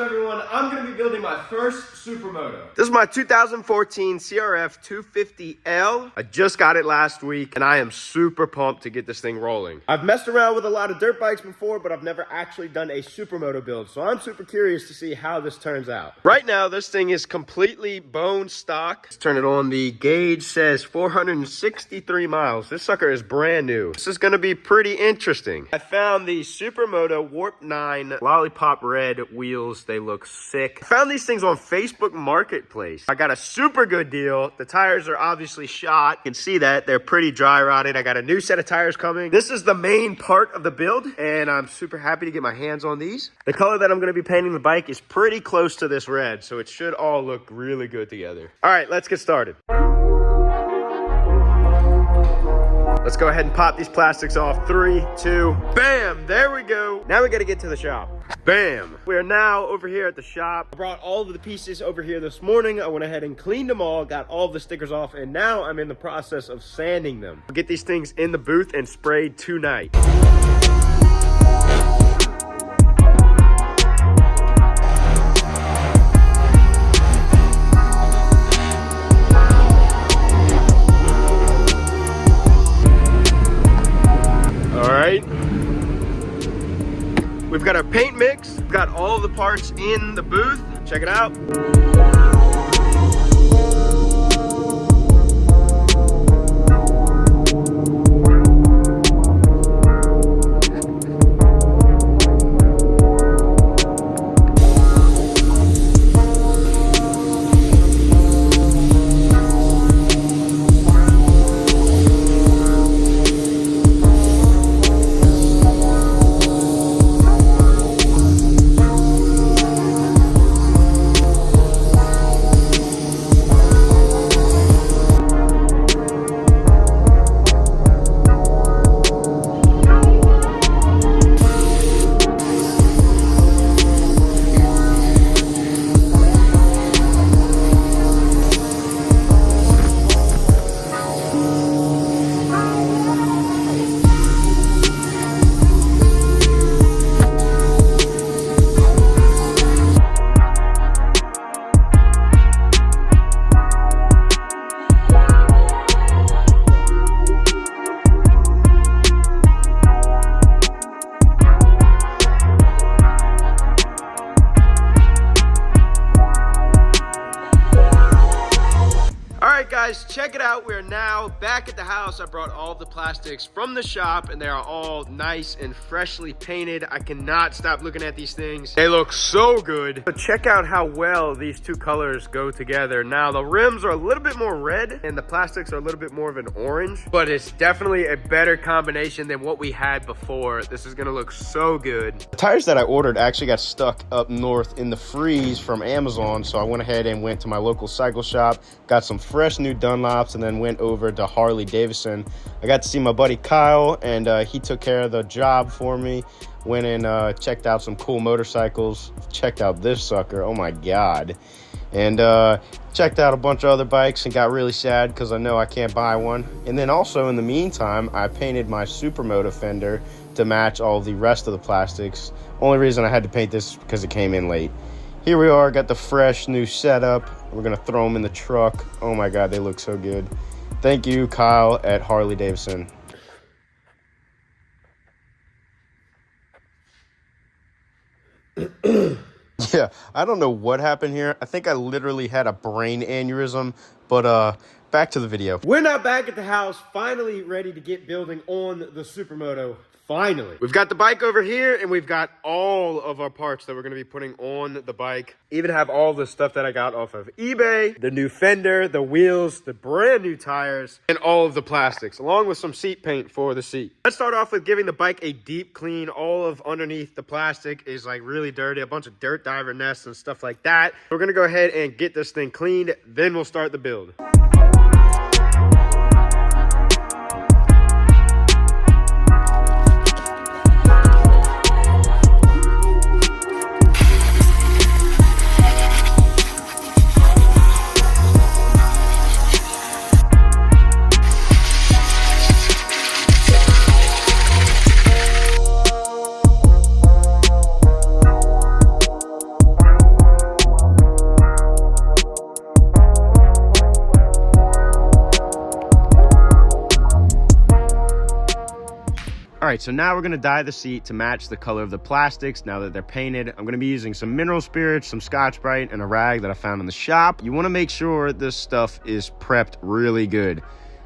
up everyone? I'm going to be building my first Supermoto. This is my 2014 CRF 250L. I just got it last week and I am super pumped to get this thing rolling. I've messed around with a lot of dirt bikes before, but I've never actually done a Supermoto build, so I'm super curious to see how this turns out. Right now, this thing is completely bone stock. Let's turn it on. The gauge says 463 miles. This sucker is brand new. This is going to be pretty interesting. I found the Supermoto Warp 9 Lollipop Red wheels. They look sick. I found these things on Facebook Marketplace. I got a super good deal. The tires are obviously shot. You can see that. They're pretty dry rotted. I got a new set of tires coming. This is the main part of the build, and I'm super happy to get my hands on these. The color that I'm going to be painting the bike is pretty close to this red, so it should all look really good together. All right, let's get started. Let's go ahead and pop these plastics off. 3, 2, bam! There we go. Now we got to get to the shop. Bam! We are now over here at the shop. I brought all of the pieces over here this morning. I went ahead and cleaned them all, got all of the stickers off, and now I'm in the process of sanding them. I'll get these things in the booth and sprayed tonight. We've got our paint mix. We've got all the parts in the booth. Check it out. Guys, check it out. We're now back at the house. I brought all the plastics from the shop and they are all nice and freshly painted. I cannot stop looking at these things. They look so good. But check out how well these two colors go together. Now the rims are a little bit more red and the plastics are a little bit more of an orange, but it's definitely a better combination than what we had before. This is gonna look so good. The tires that I ordered actually got stuck up north in the freeze from Amazon, so I went ahead and went to my local cycle shop, got some fresh new Dunlops, and then went over to Harley Davidson. I got to see my buddy Kyle, and he took care of the job for me. Went and checked out some cool motorcycles. Checked out this sucker, oh my god. And checked out a bunch of other bikes and got really sad because I know I can't buy one. And then also in the meantime, I painted my Supermoto fender to match all the rest of the plastics. Only reason I had to paint this is because it came in late. Here we are, got the fresh new setup. We're gonna throw them in the truck. Oh my god, they look so good. Thank you, Kyle at Harley Davidson. Yeah, I don't know what happened here. I think I literally had a brain aneurysm, but back to the video. We're now back at the house, finally ready to get building on the Supermoto. Finally. We've got the bike over here and we've got all of our parts that we're going to be putting on the bike. Even have all the stuff that I got off of eBay, the new fender, the wheels, the brand new tires, and all of the plastics, along with some seat paint for the seat. Let's start off with giving the bike a deep clean. All of underneath the plastic is like really dirty, a bunch of dirt diver nests and stuff like that. We're going to go ahead and get this thing cleaned, then we'll start the build. so now we're gonna dye the seat to match the color of the plastics now that they're painted. I'm gonna be using some mineral spirits, some Scotch-Brite, and a rag that I found in the shop. You wanna make sure this stuff is prepped really good.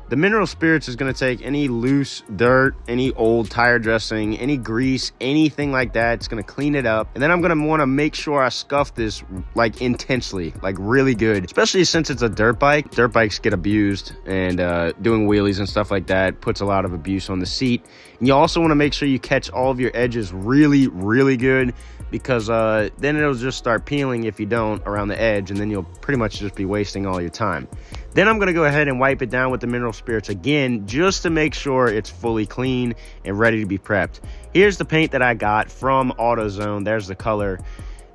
The mineral spirits is going to take any loose dirt, any old tire dressing, any grease, anything like that. It's going to clean it up. And then I'm going to want to make sure I scuff this like intensely, like really good, especially since it's a dirt bike. Dirt bikes get abused, and doing wheelies and stuff like that puts a lot of abuse on the seat. And you also want to make sure you catch all of your edges really, really good, because then it'll just start peeling if you don't around the edge, and then you'll pretty much just be wasting all your time. Then I'm going to go ahead and wipe it down with the mineral spirits again, just to make sure it's fully clean and ready to be prepped. Here's the paint that I got from AutoZone. There's the color.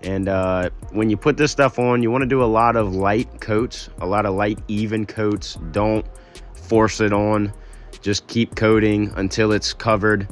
And when you put this stuff on, you want to do a lot of light coats, a lot of light, even coats. Don't force it on. Just keep coating until it's covered.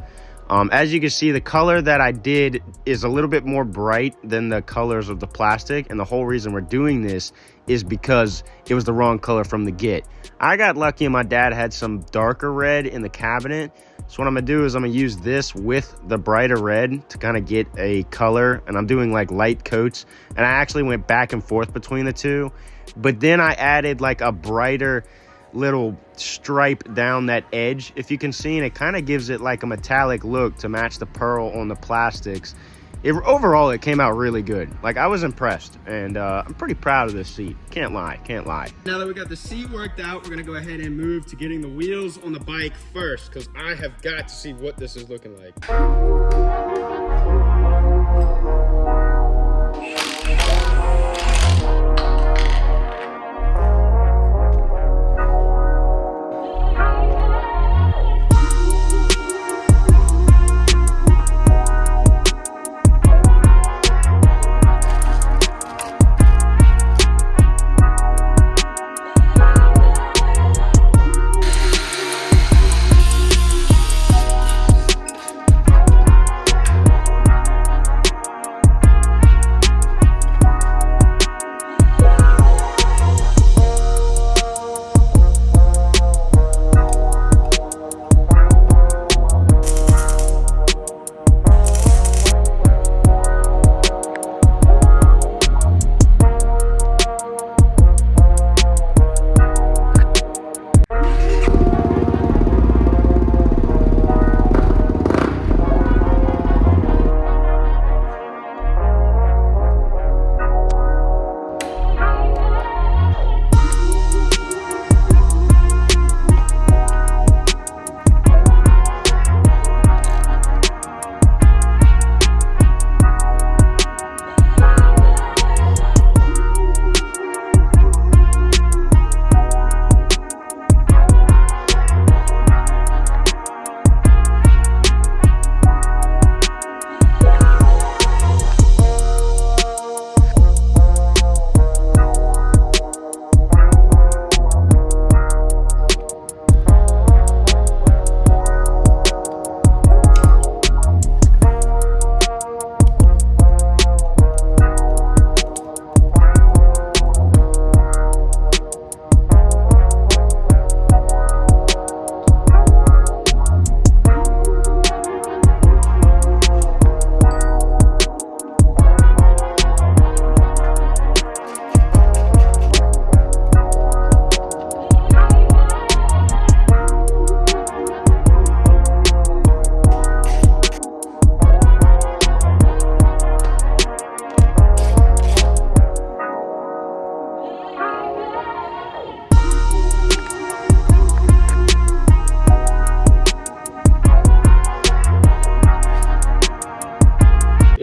As you can see, the color that I did is a little bit more bright than the colors of the plastic, and the whole reason we're doing this is because it was the wrong color from the get. I got lucky and my dad had some darker red in the cabinet, so what I'm gonna do is I'm gonna use this with the brighter red to kind of get a color, and I'm doing like light coats, and I actually went back and forth between the two, but then I added like a brighter little stripe down that edge, if you can see, and it kind of gives it like a metallic look to match the pearl on the plastics. Overall, it came out really good. Like, I was impressed, and I'm pretty proud of this seat. Can't lie. Now that we got the seat worked out, we're gonna go ahead and move to getting the wheels on the bike first, because I have got to see what this is looking like.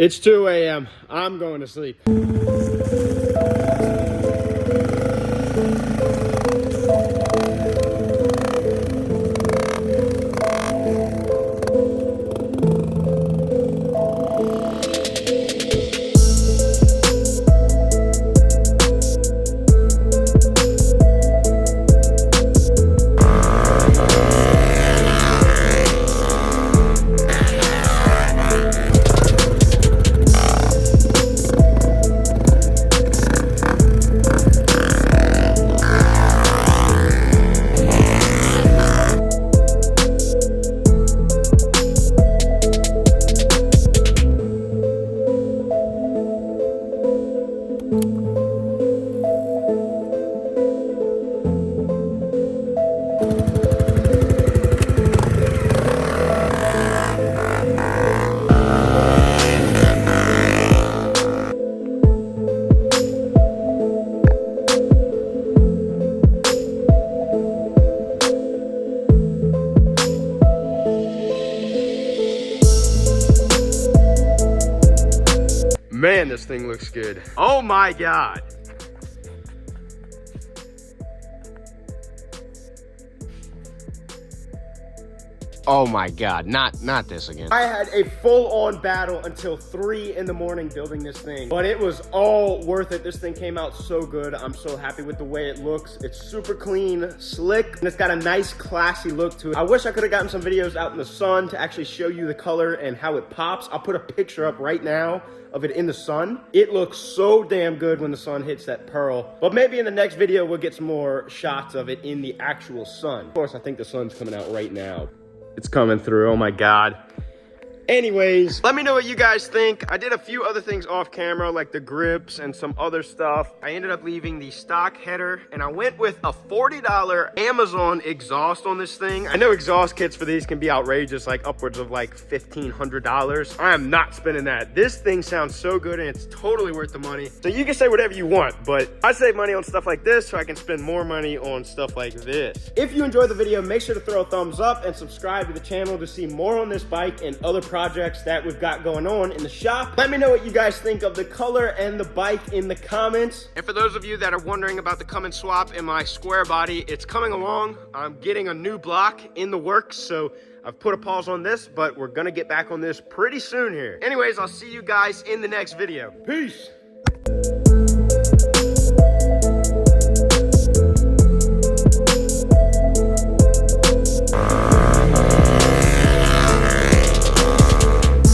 It's 2 a.m. I'm going to sleep. Man, this thing looks good. Oh my God. Oh my God, not this again. I had a full-on battle until 3 in the morning building this thing, but it was all worth it. This thing came out so good. I'm so happy with the way it looks. It's super clean, slick, and it's got a nice, classy look to it. I wish I could have gotten some videos out in the sun to actually show you the color and how it pops. I'll put a picture up right now of it in the sun. It looks so damn good when the sun hits that pearl. But maybe in the next video, we'll get some more shots of it in the actual sun. Of course, I think the sun's coming out right now. It's coming through, oh my God. Anyways, let me know what you guys think. I did a few other things off camera, like the grips and some other stuff. I ended up leaving the stock header, and I went with a $40 Amazon exhaust on this thing. I know exhaust kits for these can be outrageous, like upwards of like $1,500. I am not spending that. This thing sounds so good, and it's totally worth the money. So you can say whatever you want, but I save money on stuff like this so I can spend more money on stuff like this. If you enjoyed the video, make sure to throw a thumbs up and subscribe to the channel to see more on this bike and other projects that we've got going on in the shop. Let me know what you guys think of the color and the bike in the comments. And for those of you that are wondering about the come and swap in my square body, it's coming along. I'm getting a new block in the works, so I've put a pause on this, but we're gonna get back on this pretty soon here. Anyways, I'll see you guys in the next video. Peace.